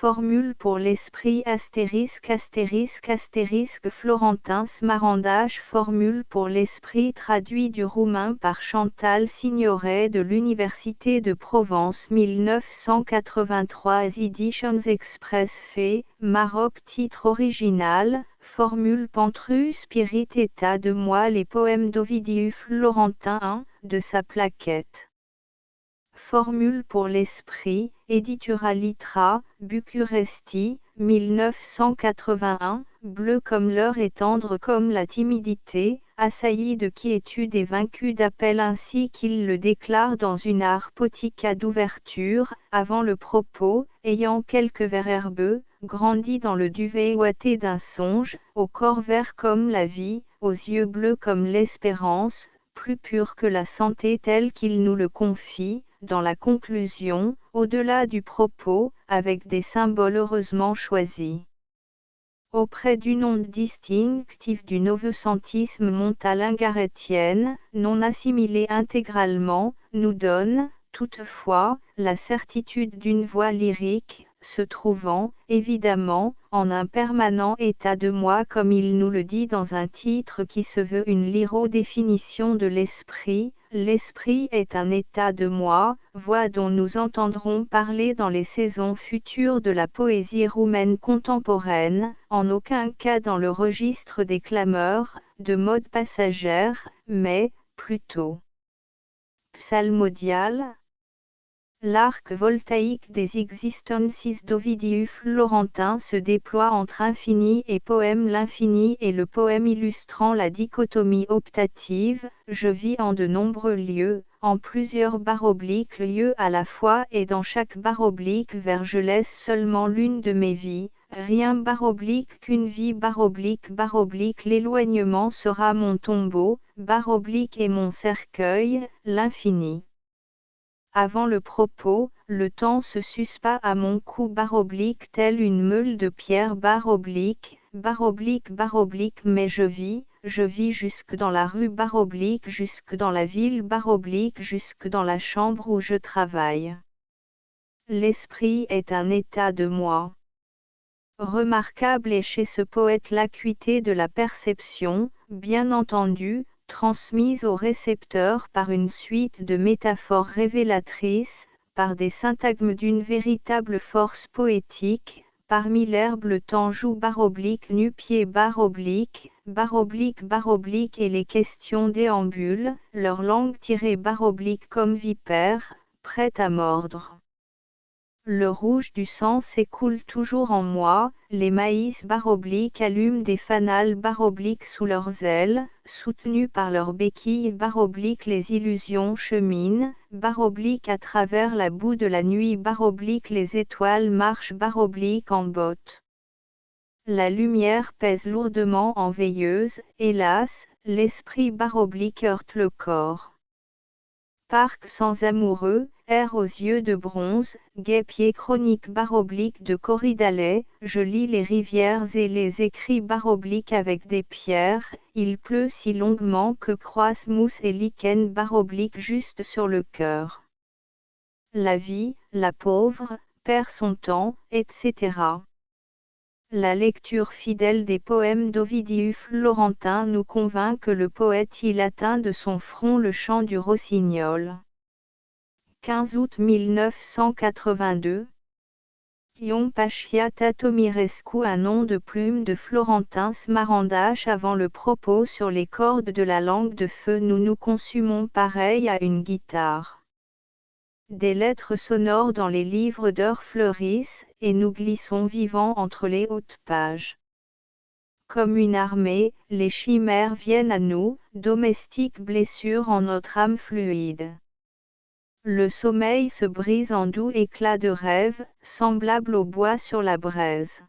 Formule pour l'esprit *** Florentin Smarandage. Formule pour l'esprit traduit du roumain par Chantal Signoret de l'Université de Provence 1983. Editions Express fait, Maroc. Titre original, Formule Pentru Spirit état de moi. Les poèmes d'Ovidiu Florentin 1, de sa plaquette. Formule pour l'esprit, Editura Litra, Bucuresti, 1981, bleu comme l'heure et tendre comme la timidité, assailli de quiétude et vaincu d'appel ainsi qu'il le déclare dans une arpotica d'ouverture, avant le propos, ayant quelques vers herbeux, grandi dans le duvet ouaté d'un songe, au corps vert comme la vie, aux yeux bleus comme l'espérance, plus pur que la santé tel qu'il nous le confie, dans la conclusion, au-delà du propos, avec des symboles heureusement choisis. Auprès d'une onde distinctive du novecentisme montalingarétienne, non assimilée intégralement, nous donne, toutefois, la certitude d'une voix lyrique, se trouvant, évidemment, en un permanent état de moi comme il nous le dit dans un titre qui se veut une lyro-définition de l'esprit. L'esprit est un état de moi, voix dont nous entendrons parler dans les saisons futures de la poésie roumaine contemporaine, en aucun cas dans le registre des clameurs, de mode passagère, mais, plutôt, psalmodial. L'arc voltaïque des existences d'Ovidiu Florentin se déploie entre infini et poème. L'infini est le poème illustrant la dichotomie optative, je vis en de nombreux lieux, en plusieurs barres obliques lieux à la fois et dans chaque barre oblique vers je laisse seulement l'une de mes vies, rien barre oblique qu'une vie barre oblique l'éloignement sera mon tombeau, barre oblique et mon cercueil, l'infini. Avant le propos, le temps se suspend à mon cou barre oblique telle une meule de pierre barre oblique, mais je vis jusque dans la rue barre oblique, jusque dans la ville barre oblique, jusque dans la chambre où je travaille. L'esprit est un état de moi. Remarquable est chez ce poète l'acuité de la perception, bien entendu, transmise au récepteur par une suite de métaphores révélatrices, par des syntagmes d'une véritable force poétique. Parmi l'herbe le temps joue barre oblique nu-pied barre oblique et les questions déambulent, leur langue tirée barre oblique comme vipère, prête à mordre. Le rouge du sang s'écoule toujours en moi, les maïs barre oblique allument des fanals barre oblique sous leurs ailes, soutenus par leurs béquilles barre oblique les illusions cheminent, barre oblique à travers la boue de la nuit barre oblique les étoiles marchent barre oblique en botte. La lumière pèse lourdement en veilleuse, hélas, l'esprit barre oblique heurte le corps. Parc sans amoureux, air aux yeux de bronze, guêpier chronique barre oblique de Corridalet, je lis les rivières et les écrits barre oblique avec des pierres, il pleut si longuement que croissent mousse et lichen barre oblique juste sur le cœur. La vie, la pauvre, perd son temps, etc. La lecture fidèle des poèmes d'Ovidiu Florentin nous convainc que le poète y atteint de son front le chant du rossignol. 15 août 1982. Ion Pachia Tatomirescu. Un nom de plume de Florentin Smarandach. Avant le propos sur les cordes de la langue de feu, nous nous consumons pareil à une guitare. Des lettres sonores dans les livres d'heures fleurissent, et nous glissons vivants entre les hautes pages. Comme une armée, les chimères viennent à nous, domestiques blessures en notre âme fluide. Le sommeil se brise en doux éclats de rêve, semblable au bois sur la braise.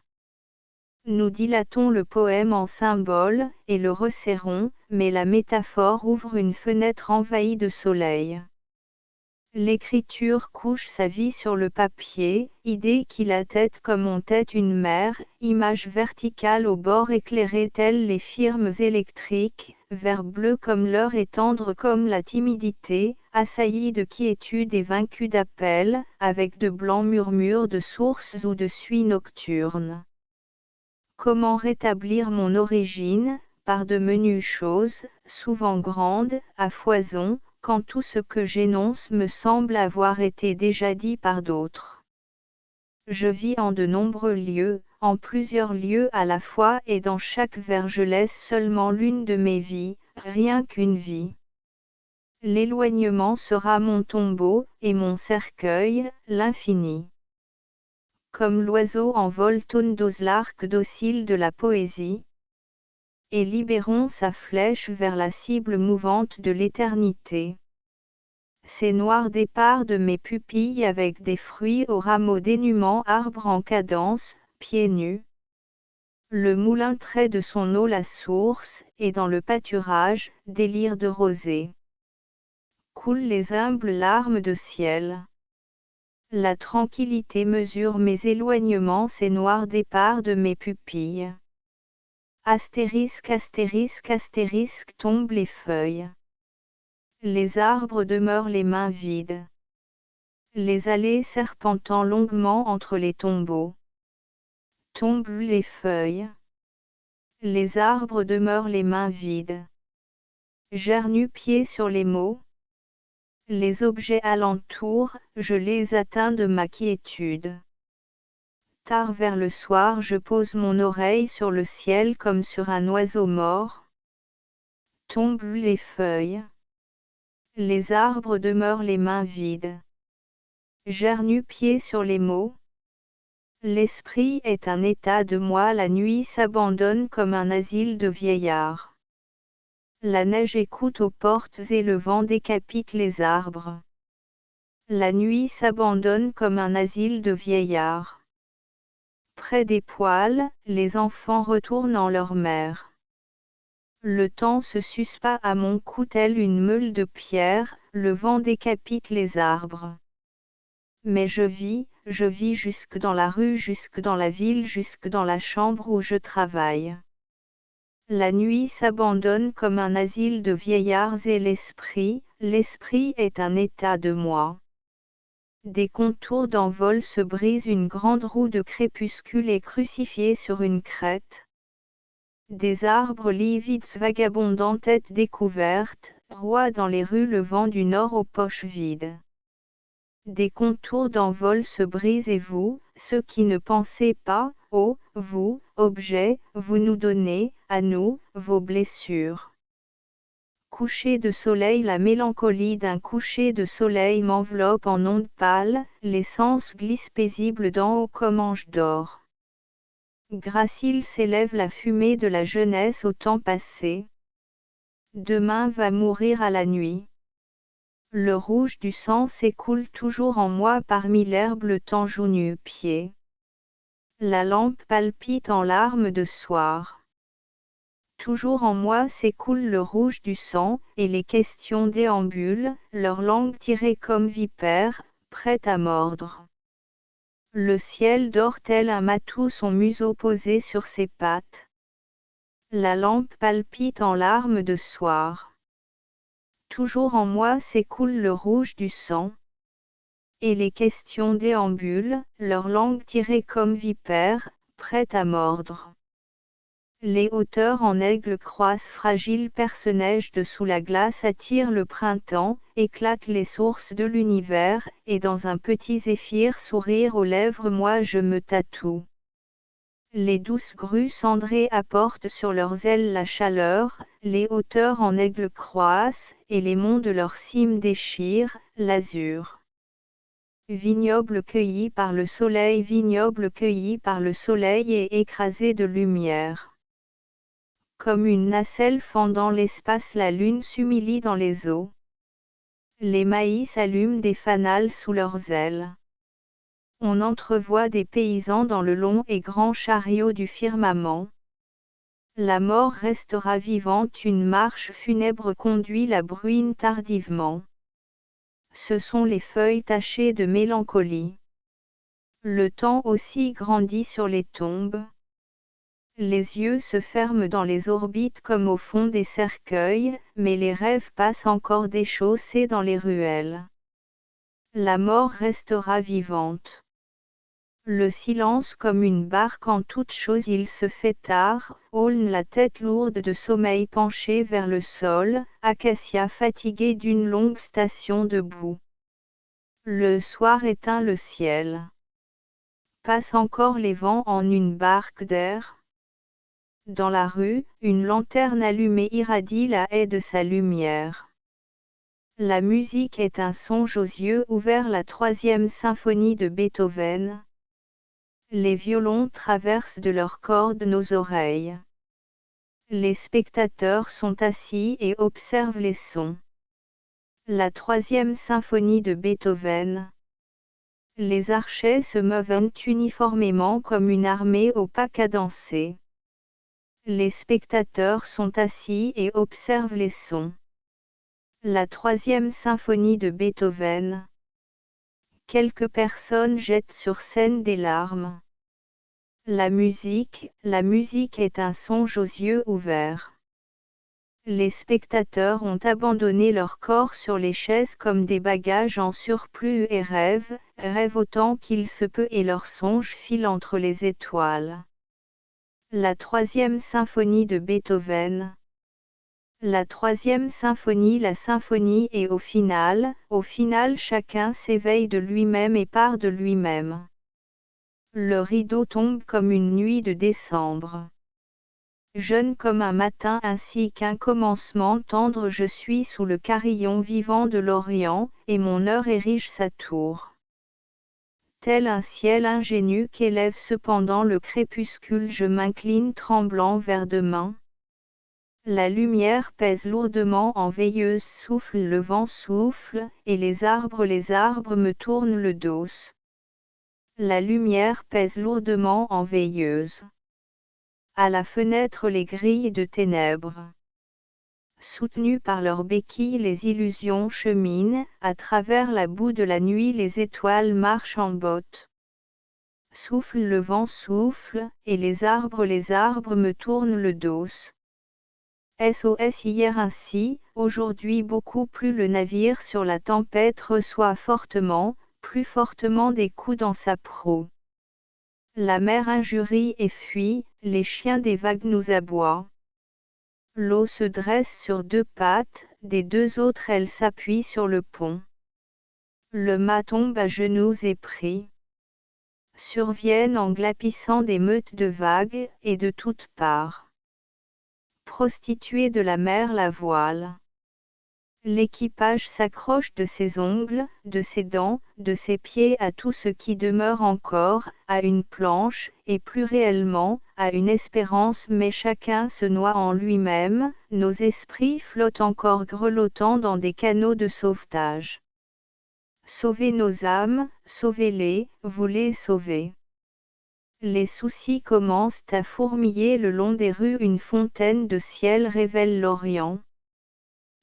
Nous dilatons le poème en symbole, et le resserrons, mais la métaphore ouvre une fenêtre envahie de soleil. L'écriture couche sa vie sur le papier, idée qui la tête comme on tête une mer, image verticale aux bords éclairés telles les firmes électriques, vert bleu comme l'heure et tendre comme la timidité, assailli de quiétude et vaincu d'appel, avec de blancs murmures de sources ou de suies nocturnes. Comment rétablir mon origine, par de menues choses, souvent grandes, à foison, quand tout ce que j'énonce me semble avoir été déjà dit par d'autres. Je vis en de nombreux lieux, en plusieurs lieux à la fois et dans chaque vers je laisse seulement l'une de mes vies, rien qu'une vie. L'éloignement sera mon tombeau, et mon cercueil, l'infini. Comme l'oiseau envole tonne d'ose l'arc docile de la poésie, et libérons sa flèche vers la cible mouvante de l'éternité. Ces noirs départs de mes pupilles avec des fruits aux rameaux dénûment, arbres en cadence, pieds nus. Le moulin trait de son eau la source, et dans le pâturage, délire de rosée. Coulent les humbles larmes de ciel. La tranquillité mesure mes éloignements, ces noirs départs de mes pupilles. Astérisque, astérisque, astérisque, tombent les feuilles. Les arbres demeurent les mains vides. Les allées serpentant longuement entre les tombeaux. Tombent les feuilles. Les arbres demeurent les mains vides. J'erre nu-pied sur les mots. Les objets alentour, je les atteins de ma quiétude. Tard vers le soir je pose mon oreille sur le ciel comme sur un oiseau mort. Tombent les feuilles. Les arbres demeurent les mains vides. J'erre nu-pied sur les mots. L'esprit est un état de moi, la nuit s'abandonne comme un asile de vieillards. La neige écoute aux portes et le vent décapite les arbres. La nuit s'abandonne comme un asile de vieillards. Près des poêles, les enfants retournent en leur mère. Le temps se suspend à mon cou tel une meule de pierre, le vent décapite les arbres. Mais je vis jusque dans la rue, jusque dans la ville, jusque dans la chambre où je travaille. La nuit s'abandonne comme un asile de vieillards et l'esprit est un état de moi. Des contours d'envol se brisent, une grande roue de crépuscule est crucifiée sur une crête. Des arbres livides vagabondent en tête découverte, roi dans les rues le vent du nord aux poches vides. Des contours d'envol se brisent et vous, ceux qui ne pensez pas, ô, vous, objets, vous nous donnez, à nous, vos blessures. Coucher de soleil, la mélancolie d'un coucher de soleil m'enveloppe en ondes pâles, les sens glissent paisibles d'en haut comme ange d'or. Gracile s'élève la fumée de la jeunesse au temps passé. Demain va mourir à la nuit. Le rouge du sang s'écoule toujours en moi parmi l'herbe, le temps joue nu-pied. La lampe palpite en larmes de soir. Toujours en moi s'écoule le rouge du sang, et les questions déambulent, leur langue tirée comme vipère, prête à mordre. Le ciel dort tel un matou, son museau posé sur ses pattes. La lampe palpite en larmes de soir. Toujours en moi s'écoule le rouge du sang. Et les questions déambulent, leur langue tirée comme vipère, prête à mordre. Les hauteurs en aigle croissent fragiles, perce-neige de sous la glace attire le printemps, éclatent les sources de l'univers, et dans un petit zéphyr sourire aux lèvres moi je me tatoue. Les douces grues cendrées apportent sur leurs ailes la chaleur, les hauteurs en aigle croissent, et les monts de leurs cimes déchirent, l'azur. Vignoble cueilli par le soleil, vignoble cueilli par le soleil et écrasé de lumière. Comme une nacelle fendant l'espace, la lune s'humilie dans les eaux. Les maïs allument des fanals sous leurs ailes. On entrevoit des paysans dans le long et grand chariot du firmament. La mort restera vivante, une marche funèbre conduit la bruine tardivement. Ce sont les feuilles tachées de mélancolie. Le temps aussi grandit sur les tombes. Les yeux se ferment dans les orbites comme au fond des cercueils, mais les rêves passent encore déchaussés dans les ruelles. La mort restera vivante. Le silence comme une barque en toute chose il se fait tard, aulne la tête lourde de sommeil penchée vers le sol, acacia fatigué d'une longue station debout. Le soir éteint le ciel. Passent encore les vents en une barque d'air. Dans la rue, une lanterne allumée irradie la haie de sa lumière. La musique est un songe aux yeux ouverts, la troisième symphonie de Beethoven. Les violons traversent de leurs cordes nos oreilles. Les spectateurs sont assis et observent les sons. La troisième symphonie de Beethoven. Les archets se meuvent uniformément comme une armée au pas cadencé. Les spectateurs sont assis et observent les sons. La troisième symphonie de Beethoven. Quelques personnes jettent sur scène des larmes. La musique est un songe aux yeux ouverts. Les spectateurs ont abandonné leur corps sur les chaises comme des bagages en surplus et rêvent autant qu'il se peut et leur songe file entre les étoiles. La troisième symphonie de Beethoven. La troisième symphonie, la symphonie et au final chacun s'éveille de lui-même et part de lui-même. Le rideau tombe comme une nuit de décembre. Jeune comme un matin ainsi qu'un commencement tendre, je suis sous le carillon vivant de l'Orient, et mon heure érige sa tour. Tel un ciel ingénu qu'élève cependant le crépuscule, je m'incline tremblant vers demain. La lumière pèse lourdement en veilleuse, souffle le vent souffle, et les arbres me tournent le dos. La lumière pèse lourdement en veilleuse. À la fenêtre les grilles de ténèbres. Soutenues par leurs béquilles les illusions cheminent, à travers la boue de la nuit les étoiles marchent en botte. Souffle le vent souffle, et les arbres me tournent le dos. SOS hier ainsi, aujourd'hui beaucoup plus le navire sur la tempête reçoit fortement, plus fortement des coups dans sa proue. La mer injurie et fuit, les chiens des vagues nous aboient. L'eau se dresse sur deux pattes, des deux autres elle s'appuie sur le pont. Le mât tombe à genoux et pris. Surviennent en glapissant des meutes de vagues, et de toutes parts. Prostituée de la mer la voile. L'équipage s'accroche de ses ongles, de ses dents, de ses pieds à tout ce qui demeure encore, à une planche, et plus réellement, à une espérance, mais chacun se noie en lui-même, nos esprits flottent encore grelottant dans des canaux de sauvetage. Sauvez nos âmes, sauvez-les, vous les sauvez. Les soucis commencent à fourmiller le long des rues, une fontaine de ciel révèle l'Orient.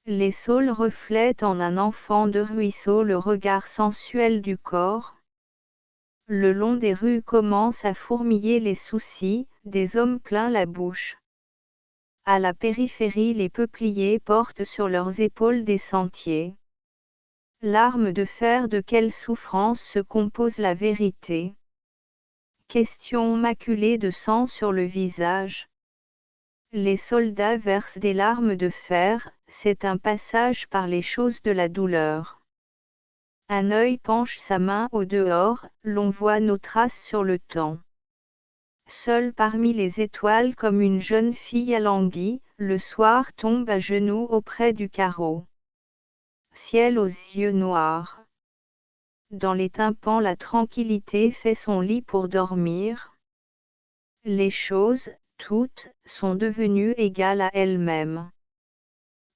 Les saules reflètent en un enfant de ruisseau le regard sensuel du corps. Le long des rues commencent à fourmiller les soucis, des hommes plein la bouche. À la périphérie les peupliers portent sur leurs épaules des sentiers. L'arme de fer, de quelle souffrance se compose la vérité? Question maculée de sang sur le visage. Les soldats versent des larmes de fer, c'est un passage par les choses de la douleur. Un œil penche sa main au dehors, l'on voit nos traces sur le temps. Seul parmi les étoiles comme une jeune fille alanguie, le soir tombe à genoux auprès du carreau. Ciel aux yeux noirs. Dans les tympans la tranquillité fait son lit pour dormir. Les choses, toutes, sont devenues égales à elles-mêmes.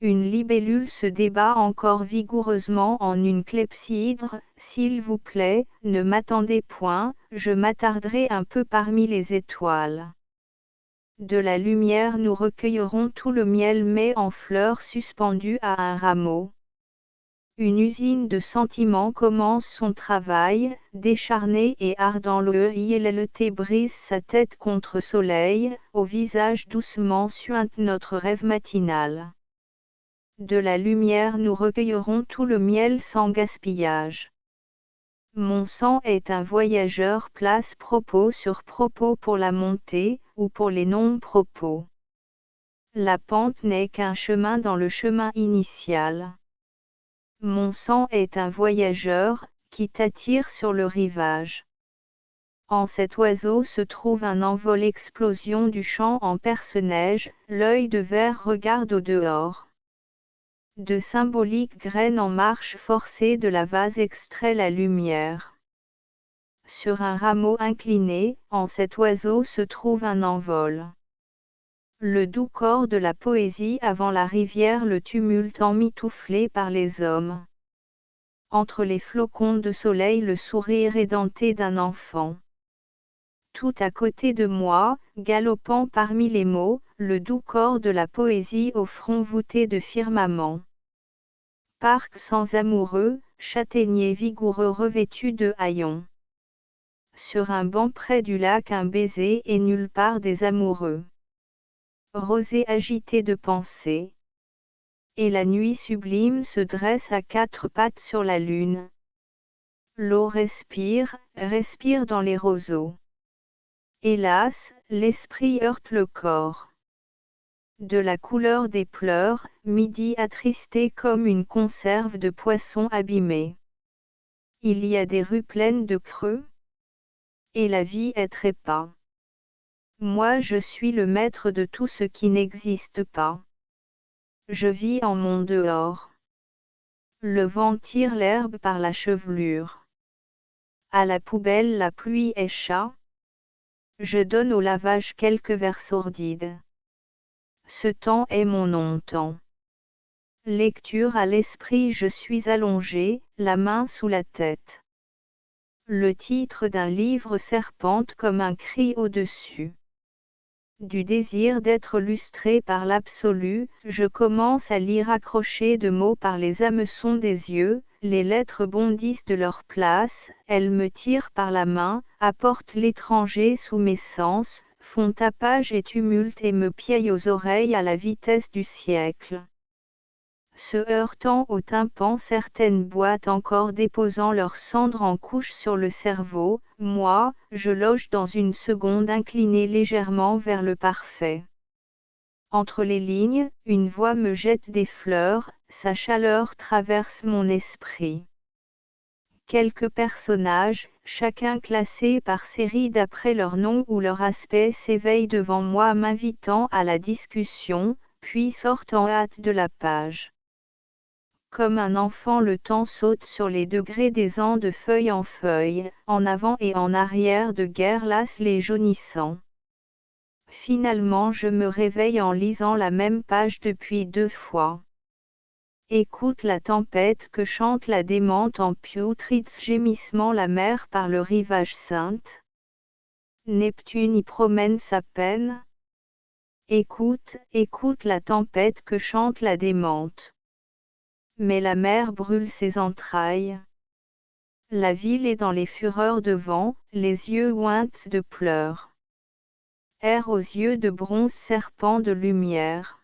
Une libellule se débat encore vigoureusement en une clepsydre. S'il vous plaît, ne m'attendez point, je m'attarderai un peu parmi les étoiles. De la lumière nous recueillerons tout le miel mais en fleurs suspendu à un rameau. Une usine de sentiments commence son travail, décharné et ardent. Le brise sa tête contre soleil, au visage doucement suinte notre rêve matinal. De la lumière nous recueillerons tout le miel sans gaspillage. Mon sang est un voyageur, place propos sur propos pour la montée, ou pour les non-propos. La pente n'est qu'un chemin dans le chemin initial. Mon sang est un voyageur, qui t'attire sur le rivage. En cet oiseau se trouve un envol, explosion du chant en perce-neige, l'œil de verre regarde au dehors. De symboliques graines en marche forcée de la vase extrait la lumière. Sur un rameau incliné, en cet oiseau se trouve un envol. Le doux corps de la poésie avant la rivière, le tumulte emmitouflé par les hommes. Entre les flocons de soleil, le sourire édenté d'un enfant. Tout à côté de moi, galopant parmi les mots, le doux corps de la poésie au front voûté de firmament. Parc sans amoureux, châtaignier vigoureux revêtu de haillons. Sur un banc près du lac, un baiser et nulle part des amoureux. Rosée agitée de pensée. Et la nuit sublime se dresse à quatre pattes sur la lune. L'eau respire, respire dans les roseaux. Hélas, l'esprit heurte le corps. De la couleur des pleurs, midi attristé comme une conserve de poisson abîmée. Il y a des rues pleines de creux. Et la vie est trépas. Moi je suis le maître de tout ce qui n'existe pas. Je vis en mon dehors. Le vent tire l'herbe par la chevelure. À la poubelle la pluie est chat. Je donne au lavage quelques vers sordides. Ce temps est mon non-temps. Lecture à l'esprit, je suis allongé, la main sous la tête. Le titre d'un livre serpente comme un cri au-dessus. Du désir d'être lustré par l'absolu, je commence à lire accroché de mots par les hameçons des yeux, les lettres bondissent de leur place, elles me tirent par la main, apportent l'étranger sous mes sens, font tapage et tumulte et me piaillent aux oreilles à la vitesse du siècle. Se heurtant au tympan, certaines boîtes encore déposant leurs cendres en couche sur le cerveau, moi, je loge dans une seconde inclinée légèrement vers le parfait. Entre les lignes, une voix me jette des fleurs, sa chaleur traverse mon esprit. Quelques personnages, chacun classé par série d'après leur nom ou leur aspect, s'éveillent devant moi m'invitant à la discussion, puis sortent en hâte de la page. Comme un enfant, le temps saute sur les degrés des ans de feuille en feuille, en avant et en arrière de guerre lasse les jaunissants. Finalement je me réveille en lisant la même page depuis 2 fois. Écoute la tempête que chante la démente en putrides gémissement la mer par le rivage sainte. Neptune y promène sa peine. Écoute, écoute la tempête que chante la démente. Mais la mer brûle ses entrailles. La ville est dans les fureurs de vent, les yeux ointes de pleurs. Air aux yeux de bronze serpent de lumière.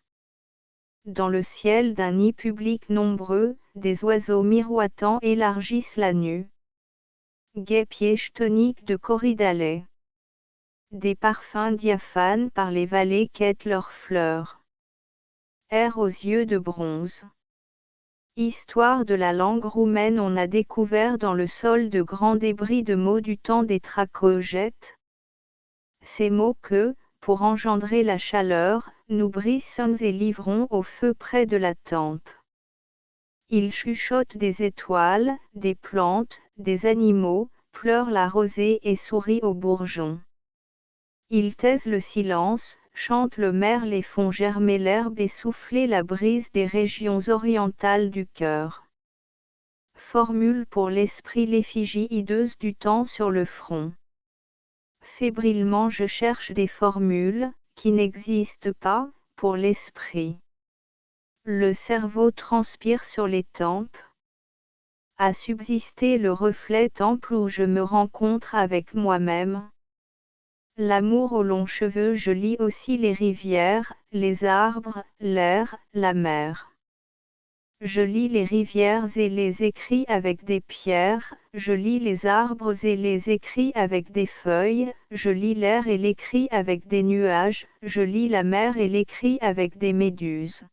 Dans le ciel d'un nid public nombreux, des oiseaux miroitants élargissent la nue. Guêpiers toniques de corydalais. Des parfums diaphanes par les vallées quêtent leurs fleurs. Air aux yeux de bronze. Histoire de la langue roumaine, on a découvert dans le sol de grands débris de mots du temps des Tracogètes. Ces mots que, pour engendrer la chaleur, nous brissons et livrons au feu près de la tempe. Ils chuchotent des étoiles, des plantes, des animaux, pleurent la rosée et sourient aux bourgeons. Ils taisent le silence, chantent le merle et font germer l'herbe et souffler la brise des régions orientales du cœur. Formule pour l'esprit l'effigie hideuse du temps sur le front. Fébrilement je cherche des formules, qui n'existent pas, pour l'esprit. Le cerveau transpire sur les tempes. a subsisté le reflet temple où je me rencontre avec moi-même. L'amour aux longs cheveux, je lis aussi les rivières, les arbres, l'air, la mer. Je lis les rivières et les écrits avec des pierres, je lis les arbres et les écrits avec des feuilles, je lis l'air et l'écris avec des nuages, je lis la mer et l'écris avec des méduses.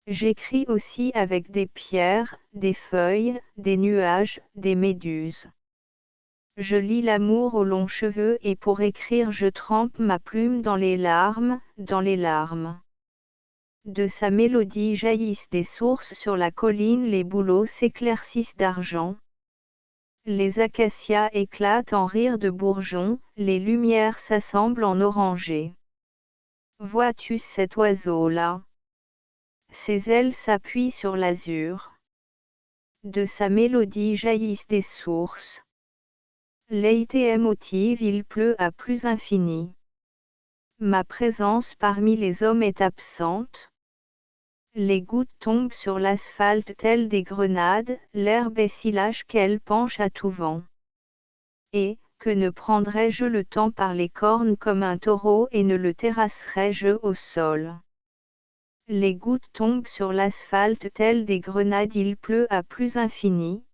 J'écris aussi avec des pierres, des feuilles, des nuages, des méduses. Je lis l'amour aux longs cheveux et pour écrire je trempe ma plume dans les larmes, dans les larmes. De sa mélodie jaillissent des sources sur la colline, les bouleaux s'éclaircissent d'argent. Les acacias éclatent en rires de bourgeons, les lumières s'assemblent en orangers. Vois-tu cet oiseau-là? Ses ailes s'appuient sur l'azur. De sa mélodie jaillissent des sources. L'été émotive, il pleut à plus infini. Ma présence parmi les hommes est absente. Les gouttes tombent sur l'asphalte telles des grenades, l'herbe est si lâche qu'elle penche à tout vent. Et, que ne prendrais-je le temps par les cornes comme un taureau et ne le terrasserais-je au sol? Les gouttes tombent sur l'asphalte telles des grenades, il pleut à plus infini.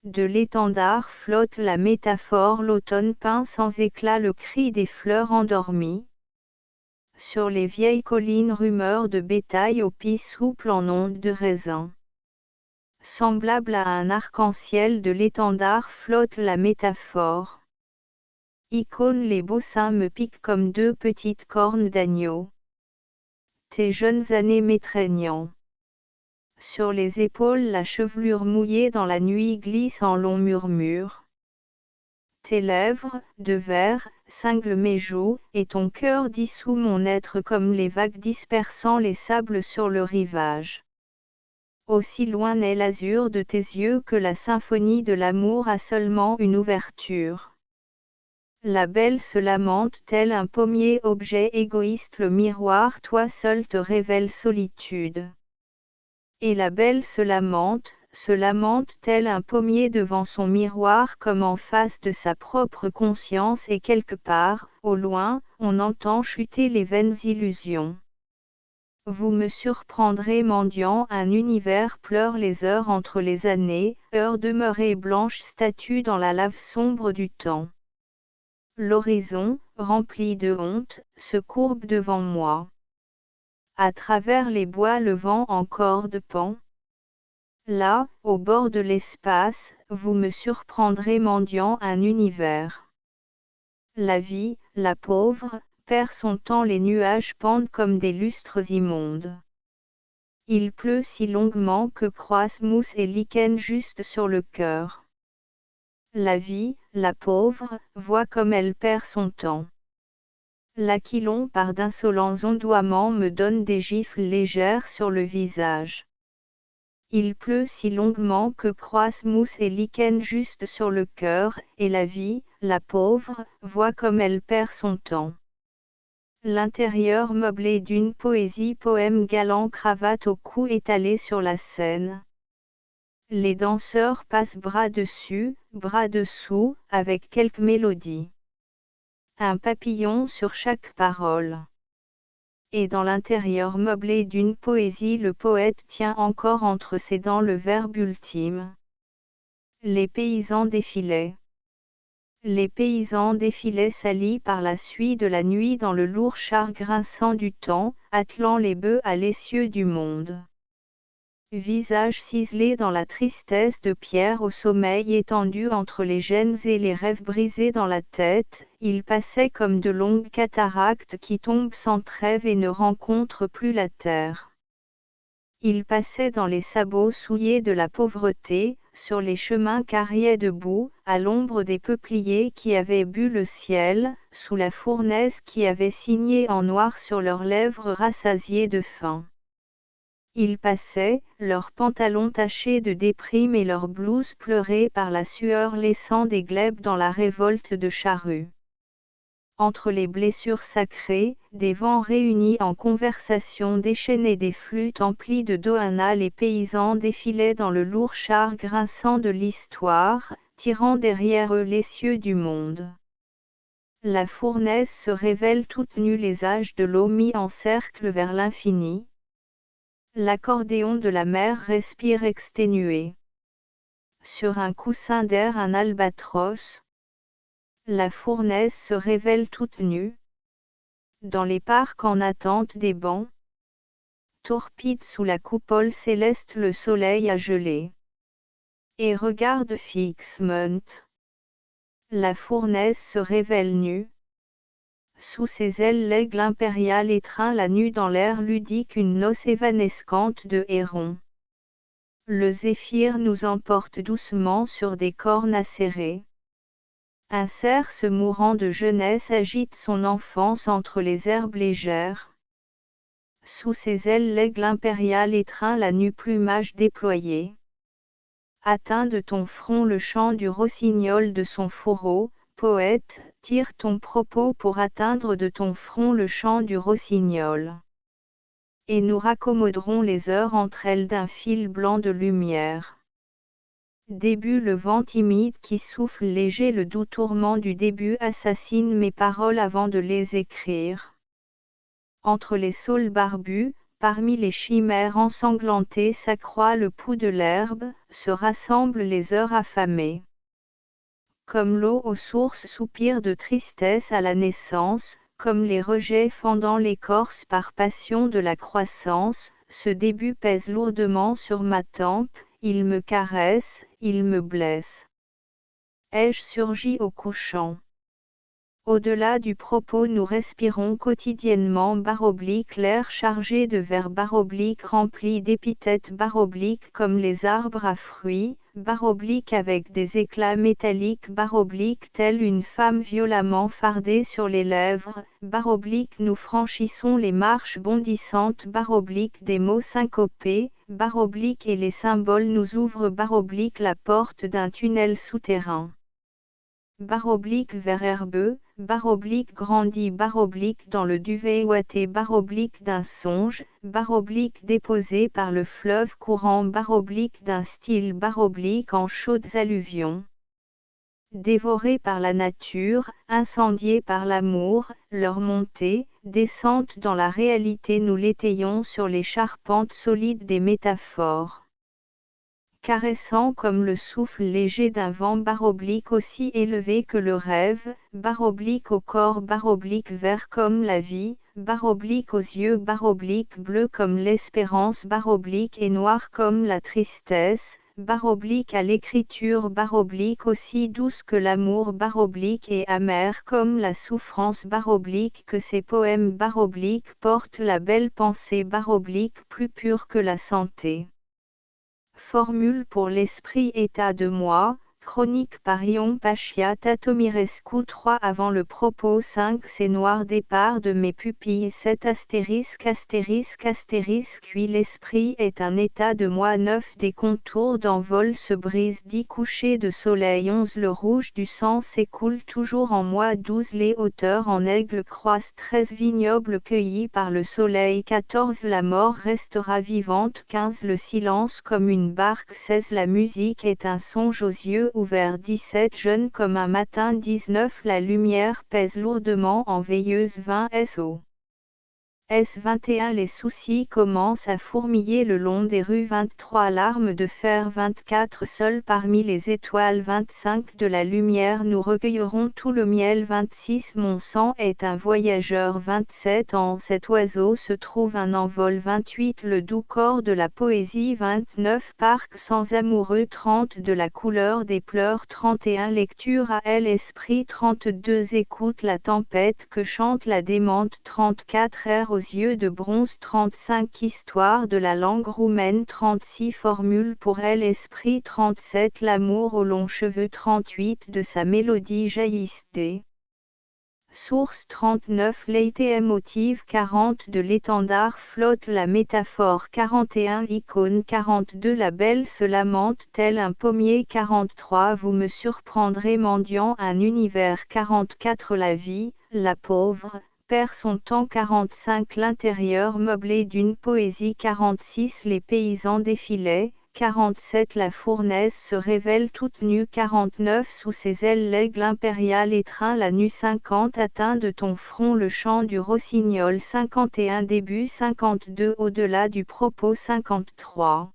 De l'étendard flotte la métaphore, l'automne peint sans éclat le cri des fleurs endormies. Sur les vieilles collines rumeur de bétail au pied souple en ondes de raisin. Semblable à un arc-en-ciel de l'étendard flotte la métaphore. Icône, les beaux seins me piquent comme deux petites cornes d'agneau. Tes jeunes années m'étreignant. Sur les épaules la chevelure mouillée dans la nuit glisse en longs murmures. Tes lèvres, de verre, cinglent mes joues, et ton cœur dissout mon être comme les vagues dispersant les sables sur le rivage. Aussi loin n'est l'azur de tes yeux que la symphonie de l'amour a seulement une ouverture. La belle se lamente tel un pommier, objet égoïste, le miroir toi seul te révèle solitude. Et la belle se lamente tel un pommier devant son miroir comme en face de sa propre conscience, et quelque part, au loin, on entend chuter les vaines illusions. Vous me surprendrez mendiant, un univers pleure les heures entre les années, heures demeurées blanches statues dans la lave sombre du temps. L'horizon, rempli de honte, se courbe devant moi. À travers les bois le vent encore de pend. Là, au bord de l'espace, vous me surprendrez mendiant, un univers. La vie, la pauvre, perd son temps, les nuages pendent comme des lustres immondes. Il pleut si longuement que croissent mousse et lichen juste sur le cœur. La vie, la pauvre, voit comme elle perd son temps. L'aquilon par d'insolents ondoiements me donne des gifles légères sur le visage. Il pleut si longuement que croissent mousse et lichen juste sur le cœur, et la vie, la pauvre, voit comme elle perd son temps. L'intérieur meublé d'une poésie, poème galant, cravate au cou étalée sur la scène. Les danseurs passent bras dessus, bras dessous, avec quelques mélodies. Un papillon sur chaque parole. Et dans l'intérieur meublé d'une poésie, le poète tient encore entre ses dents le verbe ultime. Les paysans défilaient. Les paysans défilaient salis par la suie de la nuit dans le lourd char grinçant du temps, attelant les bœufs à l'essieu du monde. Visage ciselé dans la tristesse de pierre, au sommeil étendu entre les gènes et les rêves brisés dans la tête, ils passaient comme de longues cataractes qui tombent sans trêve et ne rencontrent plus la terre. Ils passaient dans les sabots souillés de la pauvreté, sur les chemins carriés de boue, à l'ombre des peupliers qui avaient bu le ciel, sous la fournaise qui avait signé en noir sur leurs lèvres rassasiées de faim. Ils passaient, leurs pantalons tachés de déprime et leurs blouses pleurées par la sueur, laissant des glèbes dans la révolte de charrues. Entre les blessures sacrées, des vents réunis en conversation déchaînaient des flûtes emplies de Dohana. Les paysans défilaient dans le lourd char grinçant de l'histoire, tirant derrière eux les cieux du monde. La fournaise se révèle toute nue, les âges de l'eau mis en cercle vers l'infini. L'accordéon de la mer respire exténué. Sur un coussin d'air un albatros. La fournaise se révèle toute nue. Dans les parcs en attente des bancs. Torpide sous la coupole céleste, le soleil a gelé. Et regarde fixement. La fournaise se révèle nue. Sous ses ailes l'aigle impérial étreint la nue dans l'air ludique une noce évanescente de héron. Le zéphyr nous emporte doucement sur des cornes acérées. Un cerf se mourant de jeunesse agite son enfance entre les herbes légères. Sous ses ailes l'aigle impérial étreint la nue plumage déployé. Atteint de ton front le chant du rossignol de son fourreau, poète, tire ton propos pour atteindre de ton front le chant du rossignol. Et nous raccommoderons les heures entre elles d'un fil blanc de lumière. Début, le vent timide qui souffle léger, le doux tourment du début assassine mes paroles avant de les écrire. Entre les saules barbus, parmi les chimères ensanglantées s'accroît le pouls de l'herbe, se rassemblent les heures affamées. Comme l'eau aux sources soupire de tristesse à la naissance, comme les rejets fendant l'écorce par passion de la croissance, ce début pèse lourdement sur ma tempe, il me caresse, il me blesse. Ai-je surgi au couchant? Au-delà du propos, nous respirons quotidiennement l'air chargé de vers rempli d'épithètes comme les arbres à fruits, avec des éclats métalliques telle une femme violemment fardée sur les lèvres, nous franchissons les marches bondissantes des mots syncopés, et les symboles nous ouvrent la porte d'un tunnel souterrain. Vert herbeux, grandi, dans le duvet ouaté, d'un songe, déposé par le fleuve courant, d'un style, en chaudes alluvions. Dévorés par la nature, incendiés par l'amour, leur montée, descente dans la réalité nous l'étayons sur les charpentes solides des métaphores. Caressant comme le souffle léger d'un vent aussi élevé que le rêve, au corps vert comme la vie, aux yeux bleus comme l'espérance et noir comme la tristesse, à l'écriture aussi douce que l'amour et amère comme la souffrance que ces poèmes portent la belle pensée plus pure que la santé. Formule pour l'esprit état de moi, chronique par Ion Pachia Tatomirescu 3 avant le propos 5 c'est noir départ de mes pupilles 7 puis l'esprit est un état de moi 9 des contours d'envol se brisent 10 couchers de soleil 11 le rouge du sang s'écoule toujours en moi 12 les hauteurs en aigle croissent 13 vignobles cueillis par le soleil 14 la mort restera vivante 15 le silence comme une barque 16 la musique est un songe aux yeux ouverts 17 jeune comme un matin 19 la lumière pèse lourdement en veilleuse 20 SO. S21 les soucis commencent à fourmiller le long des rues 23 l'arme de fer 24 seul parmi les étoiles 25 de la lumière nous recueillerons tout le miel 26 mon sang est un voyageur 27 en cet oiseau se trouve un envol 28 le doux corps de la poésie 29 parc sans amoureux 30 de la couleur des pleurs 31 lecture à elle esprit 32 écoute la tempête que chante la démente 34 air aux yeux de bronze 35 histoire de la langue roumaine 36 formule pour elle esprit 37 l'amour aux longs cheveux 38 de sa mélodie jaillissait Source 39 Leitmotiv 40 de l'étendard flotte la métaphore 41 Icône 42 La belle se lamente tel un pommier 43 Vous me surprendrez mendiant un univers 44 La vie, la pauvre, perd son temps 45 L'intérieur meublé d'une poésie 46 Les paysans défilaient 47 La fournaise se révèle toute nue 49 Sous ses ailes l'aigle impérial étreint la nue 50 Atteint de ton front le chant du rossignol 51 Début 52 Au-delà du propos 53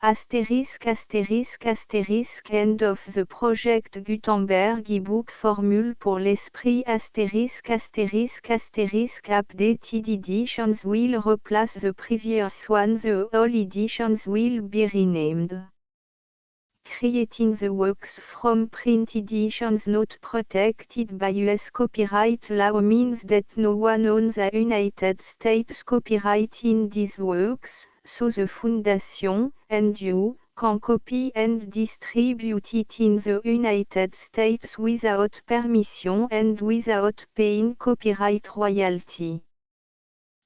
Astérisque astérisque astérisque End of the project Gutenberg e-book formule pour l'esprit astérisque astérisque astérisque Updated editions will replace the previous one The all editions will be renamed. Creating the works from print editions not protected by US copyright law means that no one owns a United States copyright in these works, so the Foundation, and you, can copy and distribute it in the United States without permission and without paying copyright royalty.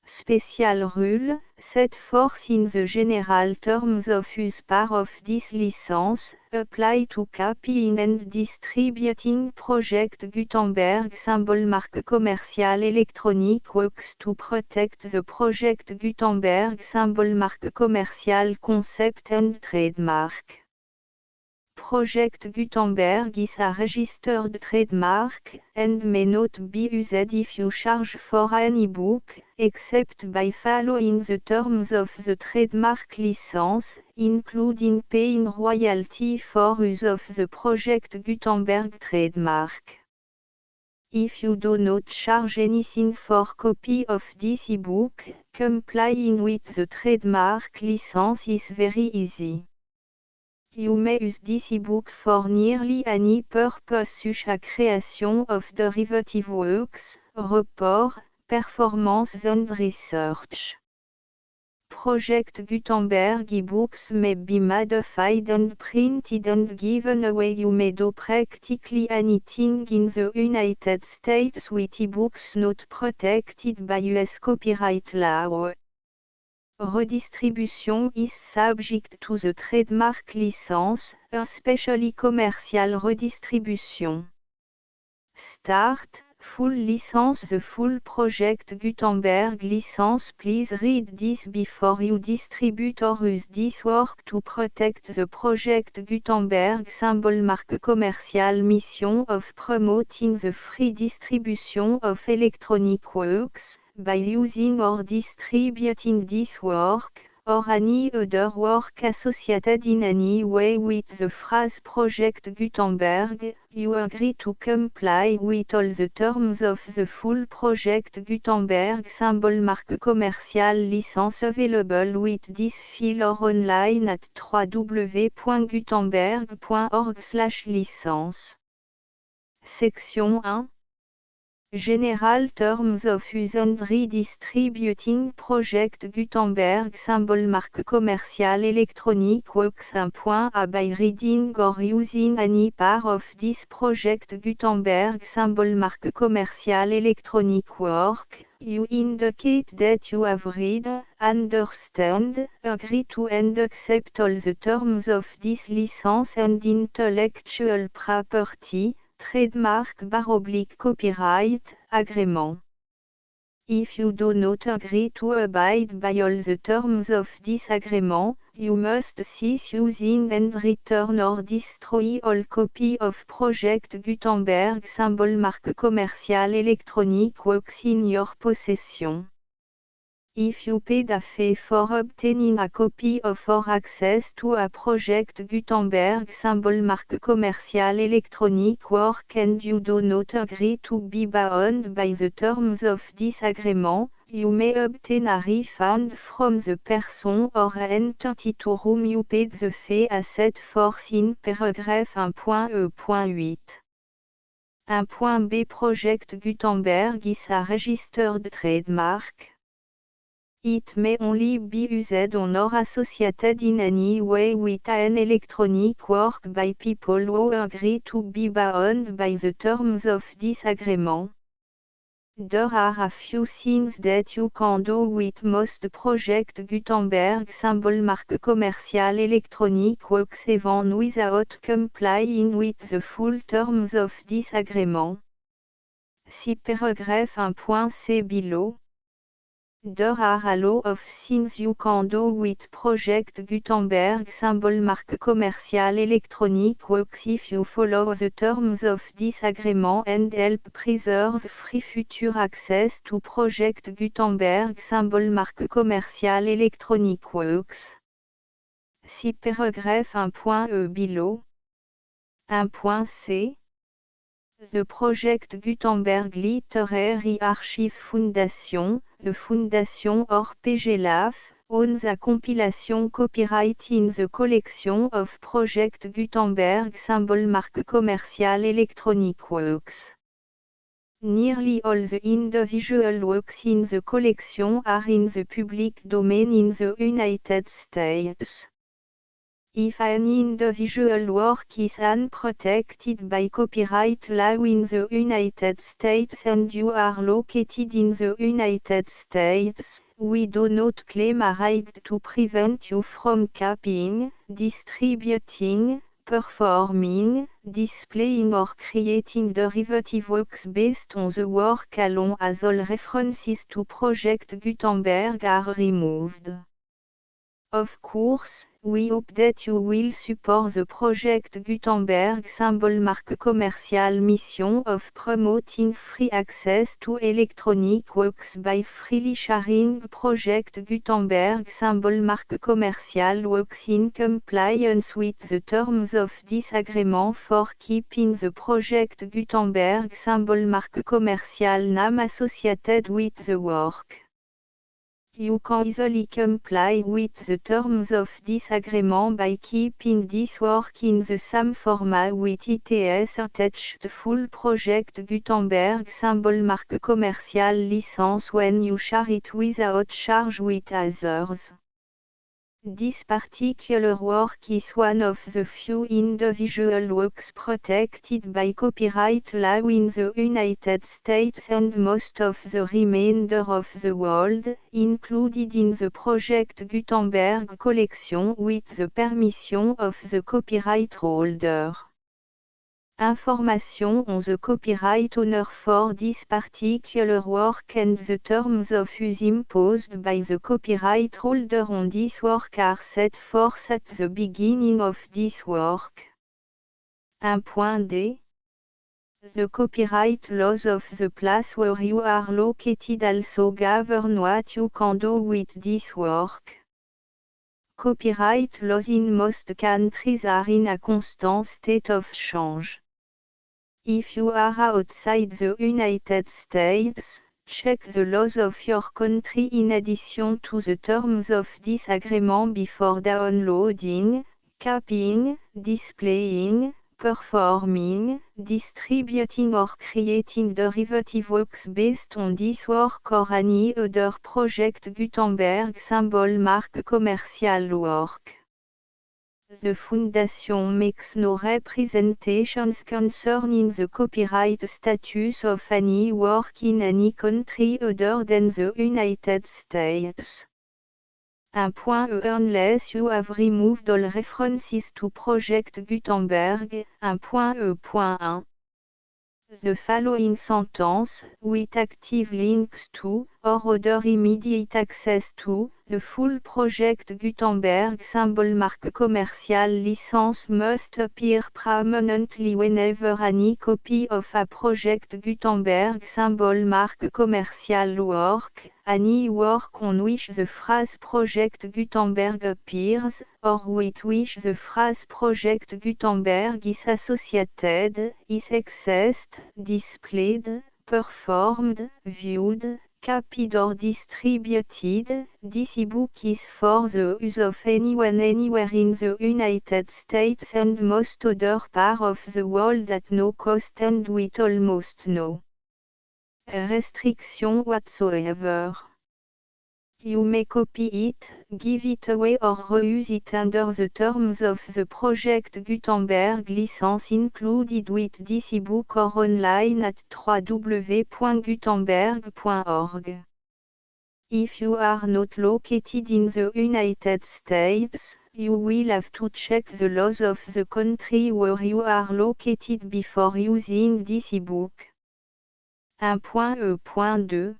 Special rule, set forth in the general terms of use part of this license, apply to copying and distributing Project Gutenberg symbol marque commercial electronic works to protect the Project Gutenberg symbol marque commercial concept and trademark. Project Gutenberg is a registered trademark, and may not be used if you charge for an e-book, except by following the terms of the trademark license, including paying royalty for use of the Project Gutenberg trademark. If you do not charge anything for copy of this e-book, complying with the trademark license is very easy. You may use this e-book for nearly any purpose such as creation of derivative works, report, performance and research. Project Gutenberg e-books may be modified and printed and given away. You may do practically anything in the United States with e-books not protected by US copyright law. Redistribution is subject to the trademark license, especially commercial redistribution. Start, full license. The full Project Gutenberg license. Please read this before you distribute or use this work to protect the Project Gutenberg symbol marque commercial mission of promoting the free distribution of electronic works, by using or distributing this work, or any other work associated in any way with the phrase Project Gutenberg, you agree to comply with all the terms of the full Project Gutenberg symbol marque commercial license available with this file or online at www.gutenberg.org/licence. Section 1 General Terms of Use and Redistributing Project Gutenberg symbol marque commercial electronic works 1.a By reading or using any part of this Project Gutenberg symbol marque commercial electronic work, you indicate that you have read, understand, agree to and accept all the terms of this license and intellectual property, trademark / copyright, agreement. If you do not agree to abide by all the terms of this agreement, you must cease using and return or destroy all copy of Project Gutenberg symbol marque commercial electronic works in your possession. If you paid a fee for obtaining a copy of or access to a Project Gutenberg symbol marque commercial electronic work and you do not agree to be bound by the terms of this agreement, you may obtain a refund from the person or entity to whom you paid the fee as set forth in paragraph 1.e.8. 1.b Project Gutenberg is a registered trademark. It may only be used on or associated in any way with an electronic work by people who agree to be bound by the terms of this agreement. There are a few things that you can do with most project Gutenberg symbol marque commercial electronic works even without complying with the full terms of this agreement. See paragraph 1.c below. There are a lot of things you can do with Project Gutenberg symbol marque commercial electronic works if you follow the terms of this agreement and help preserve free future access to Project Gutenberg symbol marque commercial electronic works. See paragraph 1.e below. 1.c. The Project Gutenberg Literary Archive Foundation, the Foundation or PGLAF, owns a compilation copyright in the collection of Project Gutenberg symbol marque commercial electronic works. Nearly all the individual works in the collection are in the public domain in the United States. If an individual work is unprotected by copyright law in the United States and you are located in the United States, we do not claim a right to prevent you from copying, distributing, performing, displaying or creating derivative works based on the work alone as all references to Project Gutenberg are removed. Of course, we hope that you will support the Project Gutenberg symbol marque commercial mission of promoting free access to electronic works by freely sharing Project Gutenberg symbol marque commercial works in compliance with the terms of this agreement for keeping the Project Gutenberg symbol marque commercial name associated with the work. You can easily comply with the terms of this agreement by keeping this work in the same format with its attached full Project Gutenberg symbol marque commercial license when you share it without charge with others. This particular work is one of the few individual works protected by copyright law in the United States and most of the remainder of the world, included in the Project Gutenberg collection with the permission of the copyright holder. Information on the copyright owner for this particular work and the terms of use imposed by the copyright holder on this work are set forth at the beginning of this work. 1.d. The copyright laws of the place where you are located also govern what you can do with this work. Copyright laws in most countries are in a constant state of change. If you are outside the United States, check the laws of your country in addition to the terms of this agreement before downloading, copying, displaying, performing, distributing or creating derivative works based on this work or any other Project Gutenberg symbol marque commercial work. The Foundation makes no representations concerning the copyright status of any work in any country other than the United States. 1.e Unless you have removed all references to Project Gutenberg. 1.e.1 The following sentence, with active links to, or other immediate access to, the full Project Gutenberg symbol marque commercial license must appear prominently whenever any copy of a Project Gutenberg symbol marque commercial work, any work on which the phrase Project Gutenberg appears, or with which the phrase Project Gutenberg is associated, is accessed, displayed, performed, viewed, copied or distributed. This ebook is for the use of anyone anywhere in the United States and most other parts of the world at no cost and with almost no restriction whatsoever. You may copy it, give it away or reuse it under the terms of the project Gutenberg license included with this ebook or online at www.gutenberg.org. If you are not located in the United States, you will have to check the laws of the country where you are located before using this ebook. 1.E.2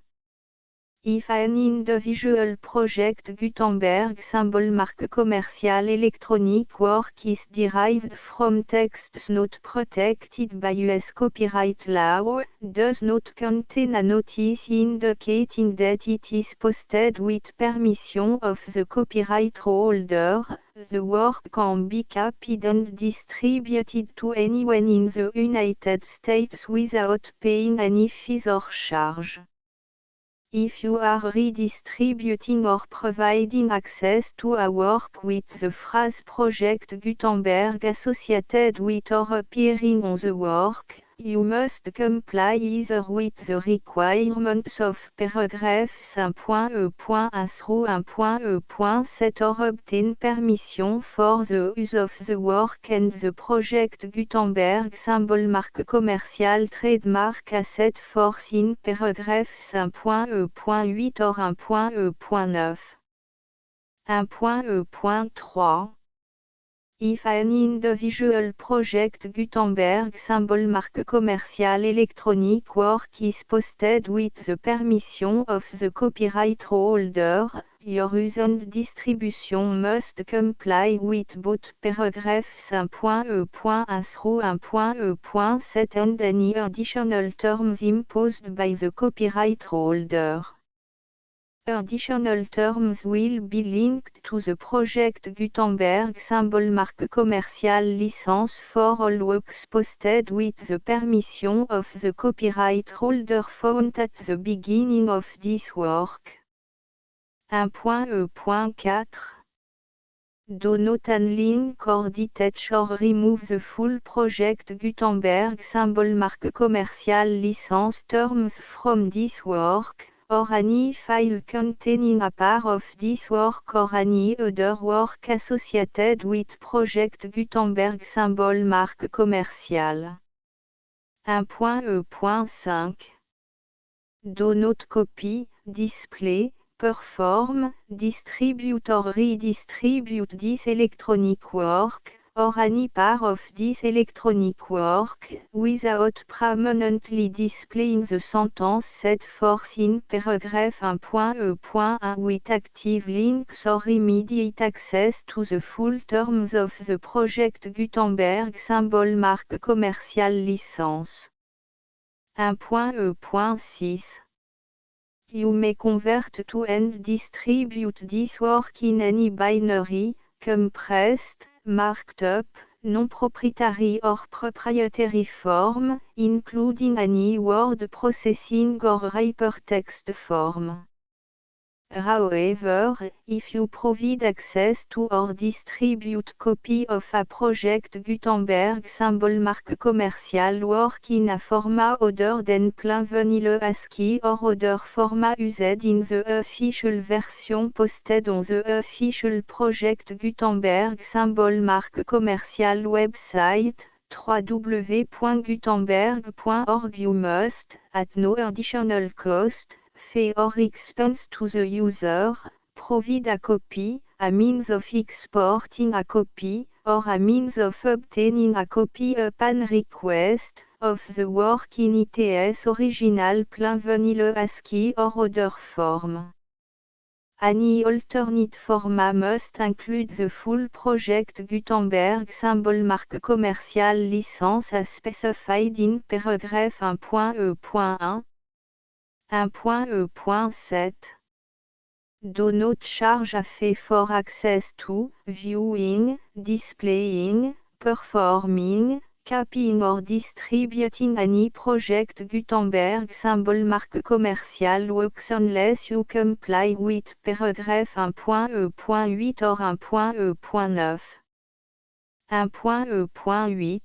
If an individual project Gutenberg symbol marque commerciale electronic work is derived from texts not protected by US copyright law, does not contain a notice indicating that it is posted with permission of the copyright holder, the work can be copied and distributed to anyone in the United States without paying any fees or charge. If you are redistributing or providing access to a work with the phrase Project Gutenberg associated with or appearing on the work, you must comply either with the requirements of paragraphs 1.E.1 through 1.E.7 or obtain permission for the use of the work and the Project Gutenberg symbol marque commerciale trademark asset force in paragraphs 1.E.8 or 1.E.9. 1.E.3 If an individual project Gutenberg symbol marque commerciale electronic work is posted with the permission of the copyright holder, your use and distribution must comply with both paragraphs 1.E.1 through 1.E.7 and any additional terms imposed by the copyright holder. Additional terms will be linked to the Project Gutenberg symbol marque commerciale license for all works posted with the permission of the copyright holder found at the beginning of this work. 1.E.4 Do not unlink or detach or remove the full Project Gutenberg symbol marque commerciale license terms from this work, or any file containing a part of this work or any other work associated with Project Gutenberg symbol marque commerciale. 1.E.5 Do not copy, display, perform, distribute or redistribute this electronic work, or any part of this electronic work, without permanently displaying the sentence set forth in paragraph 1.E.1 with active links or immediate access to the full terms of the Project Gutenberg symbol marque commerciale license. 1.E.6 You may convert to and distribute this work in any binary, compressed, marked up, non-proprietary or proprietary form, including any word processing or hypertext form. However, if you provide access to or distribute copy of a Project Gutenberg symbol marque commerciale work in a format other than plain vanilla ASCII or other format used in the official version posted on the official Project Gutenberg symbol marque commerciale website, www.gutenberg.org you must, at no additional cost, fee or expense to the user, provide a copy, a means of exporting a copy, or a means of obtaining a copy upon request, of the work in its original plain vanilla ASCII or other form. Any alternate format must include the full Project Gutenberg symbol marque commerciale license as specified in paragraph 1.E.1. 1.E.7 Do not charge a fee for access to, viewing, displaying, performing, copying or distributing any Project Gutenberg symbol marque commerciale works unless you comply with paragraph 1.E.8 or 1.E.9. 1.E.8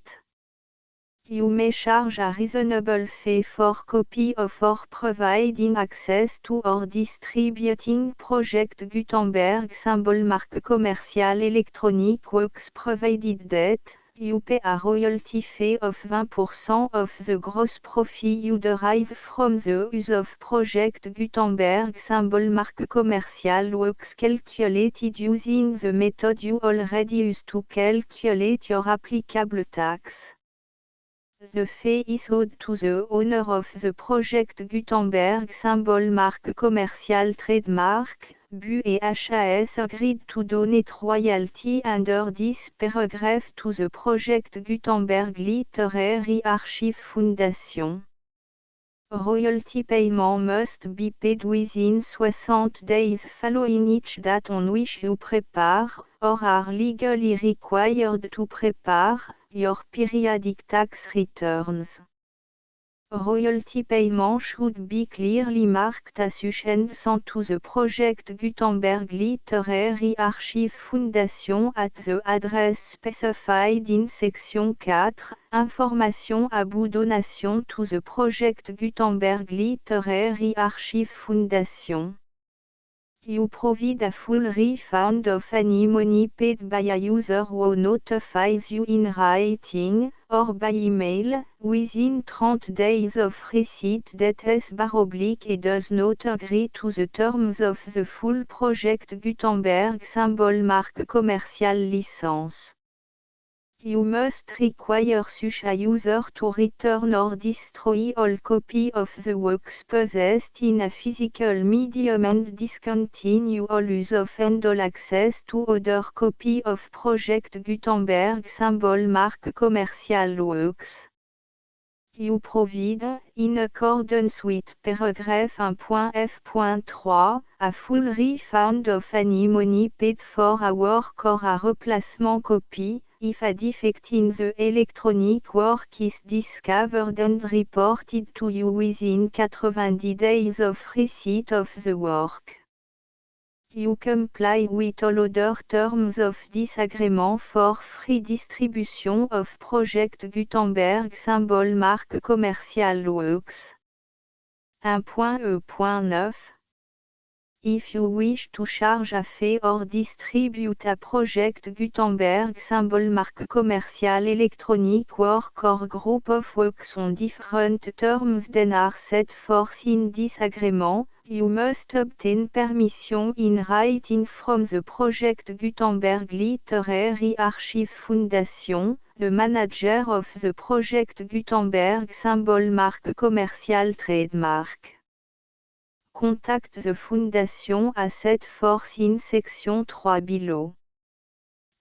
You may charge a reasonable fee for copy of or providing access to or distributing Project Gutenberg symbol marque commerciale Electronic Works provided that you pay a royalty fee of 20% of the gross profit you derive from the use of Project Gutenberg symbol marque commerciale Works calculated using the method you already use to calculate your applicable tax. The fee is owed to the owner of the Project Gutenberg symbol marque commerciale trademark. BU et HAS agreed to donate royalty under this paragraph to the Project Gutenberg Literary Archive Foundation. Royalty payment must be paid within 60 days following each date on which you prepare, or are legally required to prepare, your periodic tax returns. Royalty payment should be clearly marked as sent to the Project Gutenberg Literary Archive Foundation at the address specified in Section 4, Information about donation to the Project Gutenberg Literary Archive Foundation. You provide a full refund of any money paid by a user who notifies you in writing, or by email, within 30 days of receipt that // does not agree to the terms of the full Project Gutenberg symbol marque commerciale license. You must require such a user to return or destroy all copy of the works possessed in a physical medium and discontinue all use of and all access to other copy of Project Gutenberg symbol marque commerciale works. You provide, in accordance with paragraph 1.f.3, a full refund of any money paid for a work or a replacement copy, if a defect in the electronic work is discovered and reported to you within 90 days of receipt of the work. You comply with all other terms of this agreement for free distribution of Project Gutenberg symbol marque commerciale works. 1.e.9 If you wish to charge a fee or distribute a Project Gutenberg symbol marque commerciale electronic work or group of works on different terms than are set forth in this agreement, you must obtain permission in writing from the Project Gutenberg Literary Archive Foundation, the manager of the Project Gutenberg symbol marque commerciale trademark. Contact the Foundation as set forth in Section 3 below.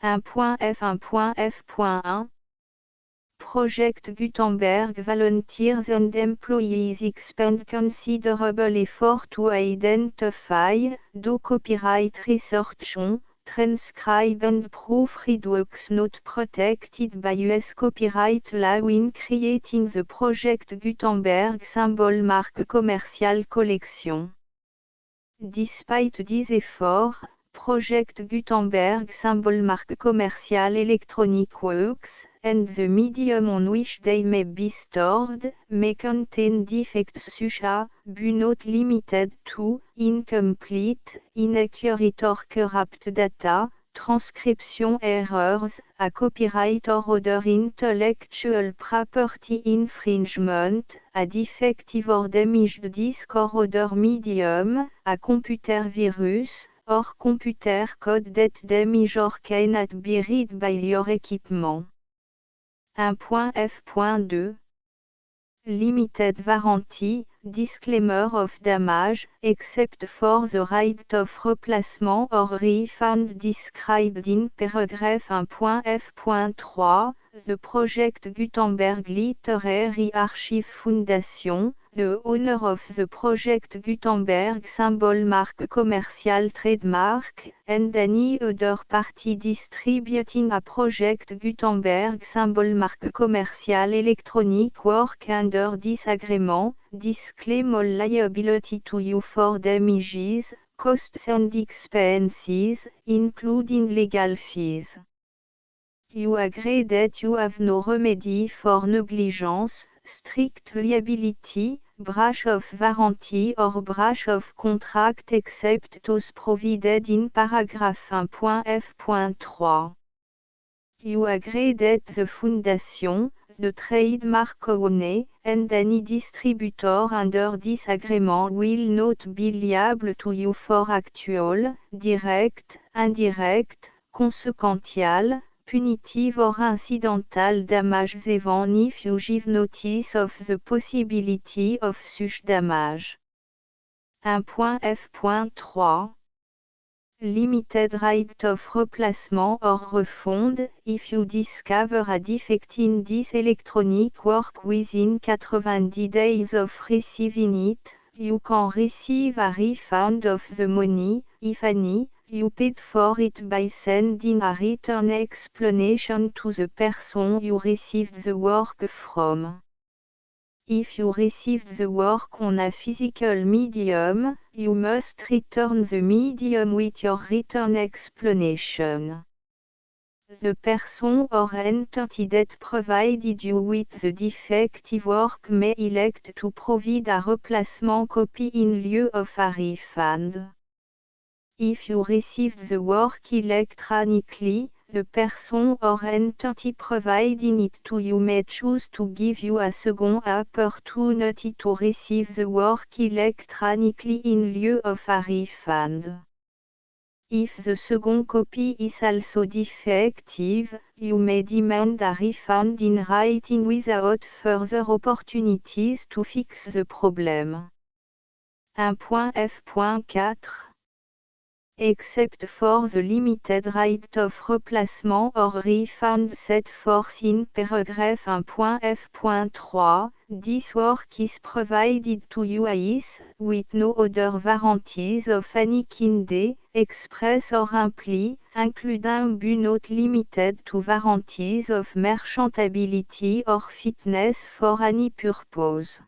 1.f.1.f.1 Project Gutenberg volunteers and employees expend considerable effort to identify, do copyright research on, transcribe and proofread works not protected by U.S. copyright law in creating the Project Gutenberg symbol marque commerciale collection. Despite these efforts, Project Gutenberg symbol marque commerciale electronic works, and the medium on which they may be stored, may contain defects such as, but not limited to, incomplete, inaccurate or corrupt data, transcription errors, a copyright or other intellectual property infringement, a defective or damaged disk or other medium, a computer virus, or computer code that damage or cannot be read by your equipment. 1.f.2 Limited warranty, disclaimer of damage, except for the right of replacement or refund described in paragraph 1.f.3, the Project Gutenberg Literary Archive Foundation, the owner of the Project Gutenberg symbol marque commerciale trademark, and any other party distributing a Project Gutenberg symbol marque commerciale electronic work under this agreement, disclaim all liability to you for damages, costs and expenses, including legal fees. You agree that you have no remedy for negligence, strict liability, breach of warranty or breach of contract except those provided in paragraph 1.f.3. You agree that the Foundation, the trademark owner, and any distributor under this agreement will not be liable to you for actual, direct, indirect, consequential, punitive or incidental damages even if you give notice of the possibility of such damage. 1.f.3 Limited right of replacement or refund, if you discover a defect in this electronic work within 90 days of receiving it, you can receive a refund of the money, if any, you paid for it by sending a written explanation to the person you received the work from. If you received the work on a physical medium, you must return the medium with your written explanation. The person or entity that provided you with the defective work may elect to provide a replacement copy in lieu of a refund. If you received the work electronically, the person or entity providing it to you may choose to give you a second opportunity to receive the work electronically in lieu of a refund. If the second copy is also defective, you may demand a refund in writing without further opportunities to fix the problem. 1.f.4 Except for the limited right of replacement or refund set forth in paragraph 1.f.3, this work is provided to you as, with no other warranties of any kind, express or implied, including but not limited to warranties of merchantability or fitness for any purpose.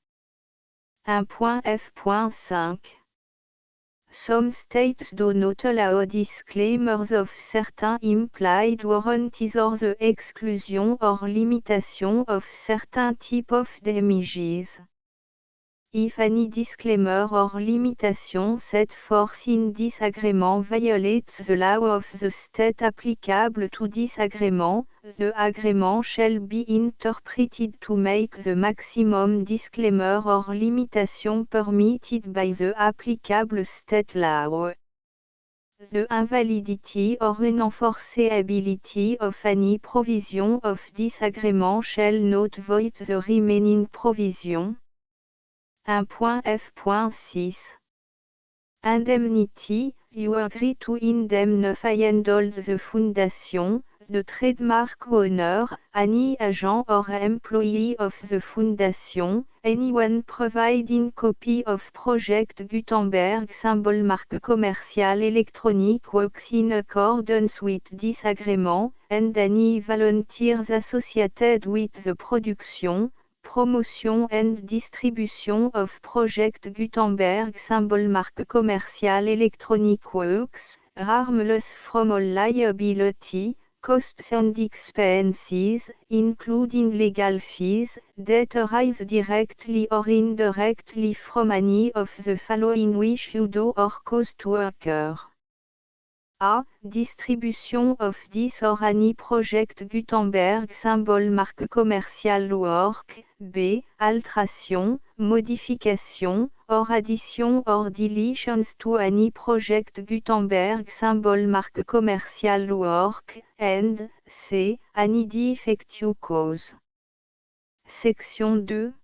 1.f.5 Some states do not allow disclaimers of certain implied warranties or the exclusion or limitation of certain type of damages. If any disclaimer or limitation set forth in this agreement violates the law of the state applicable to this agreement, the agreement shall be interpreted to make the maximum disclaimer or limitation permitted by the applicable state law. The invalidity or unenforceability of any provision of this agreement shall not void the remaining provision. 1.f.6 Indemnity, you agree to indemnify and hold the Foundation, the trademark owner, any agent or employee of the Foundation, anyone providing copy of Project Gutenberg symbol marque commercial electronic works in accordance with this agreement, and any volunteers associated with the production, promotion and distribution of Project Gutenberg symbol marque commercial electronic works, harmless from all liability, costs and expenses, including legal fees, that arise directly or indirectly from any of the following which you do or cause to occur. A. Distribution of this or any Project Gutenberg symbol marque commercial work. B. Alteration, modification, or addition or deletions to any Project Gutenberg symbol marque commercial work. And C. Any defect you cause. Section 2.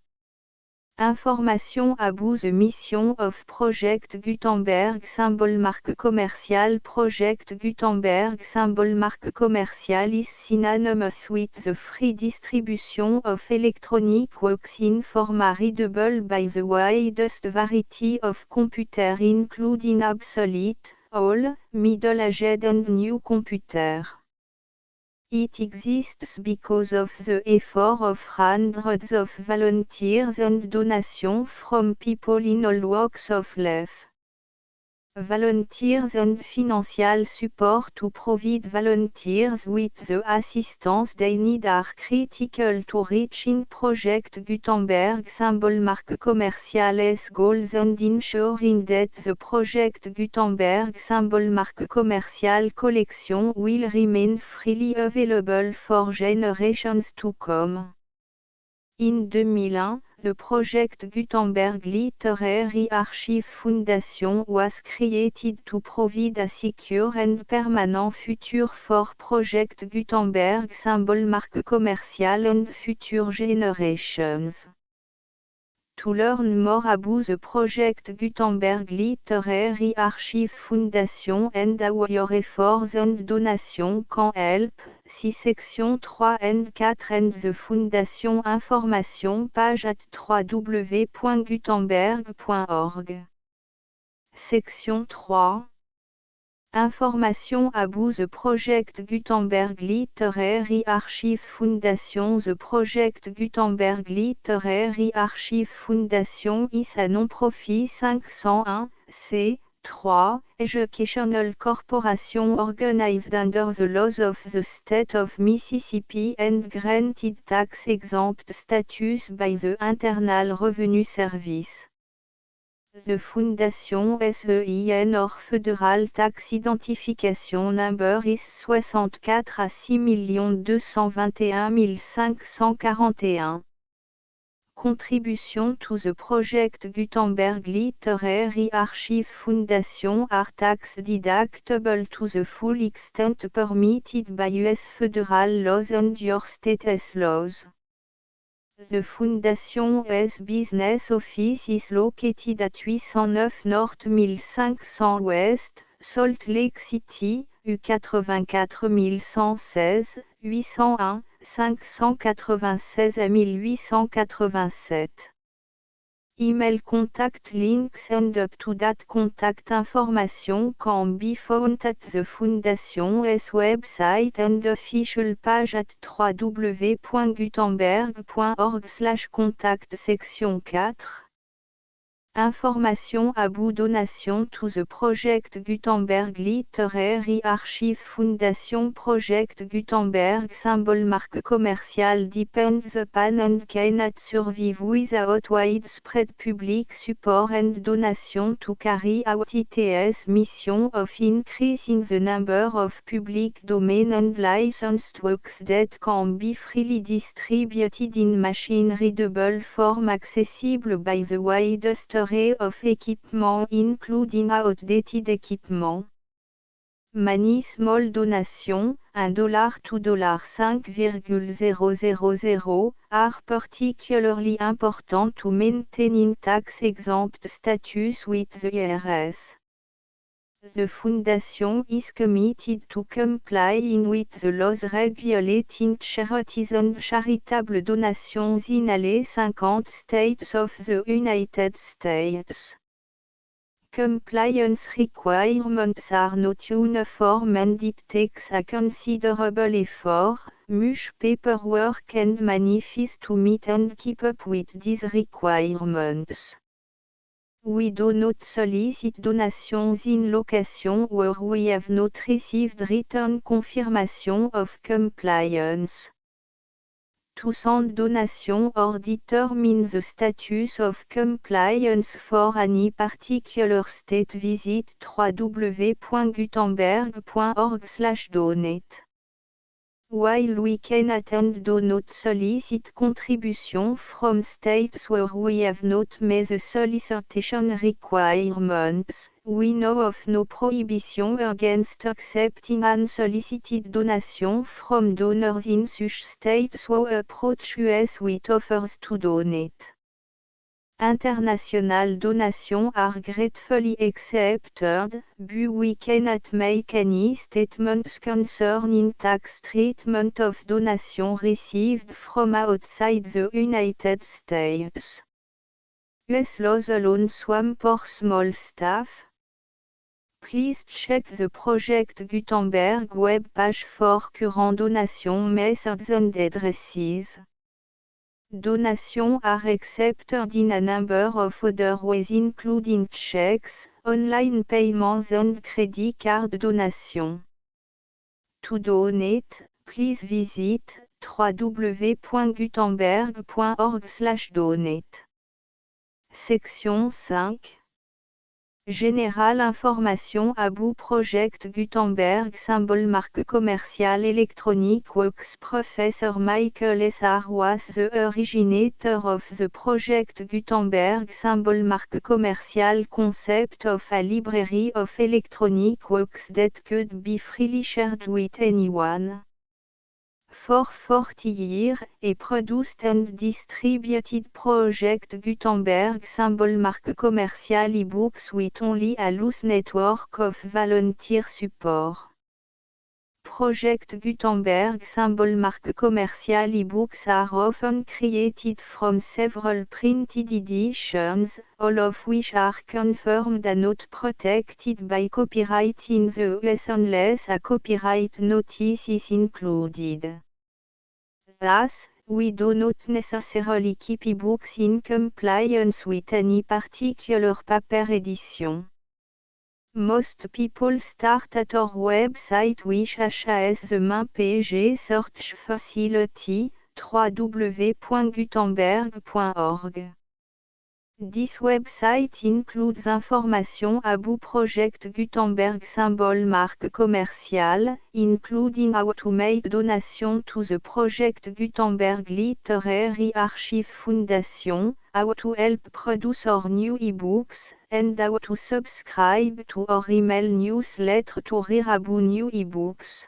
Information about the mission of Project Gutenberg symbol marque commercial. Project Gutenberg symbol marque commercial is synonymous with the free distribution of electronic works in format readable by the widest variety of computers including obsolete, old, middle-aged and new computers. It exists because of the effort of hundreds of volunteers and donations from people in all walks of life. Volunteers and financial support to provide volunteers with the assistance they need are critical to reaching Project Gutenberg symbol marque commerciales goals and ensuring that the Project Gutenberg symbol marque commercial collection will remain freely available for generations to come. In 2001, the Project Gutenberg Literary Archive Foundation was created to provide a secure and permanent future for Project Gutenberg symbol marque commercial and future generations. To learn more about the Project Gutenberg Literary Archive Foundation and how your efforts and donations can help, see section 3 and 4 and the Foundation information page at www.gutenberg.org. Section 3. Information about the Project Gutenberg Literary Archive Foundation. The Project Gutenberg Literary Archive Foundation is a non-profit 501 (c)(3) educational corporation organized under the laws of the state of Mississippi and granted tax-exempt status by the Internal Revenue Service. The Foundation SEIN or Federal Tax Identification Number is 64 à 6 221 541. Contribution to the Project Gutenberg Literary Archive Foundation are tax deductible to the full extent permitted by U.S. federal laws and your state's laws. The Foundation's business office is located at 809 North 1500 West, Salt Lake City, U84116, 801, 596 à 1887. Email contact links and up-to-date contact information can be found at the Foundation's website and official page at www.gutenberg.org/contact. Section 4. Information about donation to the Project Gutenberg Literary Archive Foundation. Project Gutenberg symbol marque commercial depends upon and cannot survive without widespread public support and donation to carry out its mission of increasing the number of public domain and licensed works that can be freely distributed in machine-readable form accessible by the widest array of equipment including outdated equipment. Many small donations, $1 to $5,000, are particularly important to maintaining tax-exempt status with the IRS. The Foundation is committed to complying with the laws regulating charities and charitable donations in all 50 states of the United States. Compliance requirements are not uniform and it takes a considerable effort, much paperwork and money fees to meet and keep up with these requirements. We do not solicit donations in locations where we have not received written confirmation of compliance. To send donation or determine the status of compliance for any particular state, visit www.gutenberg.org/donate. While we cannot and do not solicit contributions from states where we have not met the solicitation requirements, we know of no prohibition against accepting unsolicited donations from donors in such states who approach us with offers to donate. International donations are gratefully accepted, but we cannot make any statements concerning tax treatment of donations received from outside the United States. US laws alone swam for small staff. Please check the Project Gutenberg web page for current donation methods and addresses. Donation are accepted in a number of other ways including checks, online payments and credit card donation. To donate, please visit www.gutenberg.org/donate. Section 5. Générale information about Project Gutenberg symbol marque commerciale électronique Works Professor Michael S. R. was the originator of the Project Gutenberg symbol marque commerciale concept of a library of electronic works that could be freely shared with anyone. For 40 years, a produced and distributed Project Gutenberg symbol marque commercial e-books with only a loose network of volunteer support. Project Gutenberg symbol marque commercial e-books are often created from several printed editions, all of which are confirmed and not protected by copyright in the US unless a copyright notice is included. Thus, we do not necessarily keep e-books in compliance with any particular paper edition. Most people start at our website which has the main page search facility, www.gutenberg.org. This website includes information about Project Gutenberg symbol marque commercial, including how to make donation to the Project Gutenberg Literary Archive Foundation, how to help produce our new ebooks, and how to subscribe to our email newsletter to hear about new ebooks.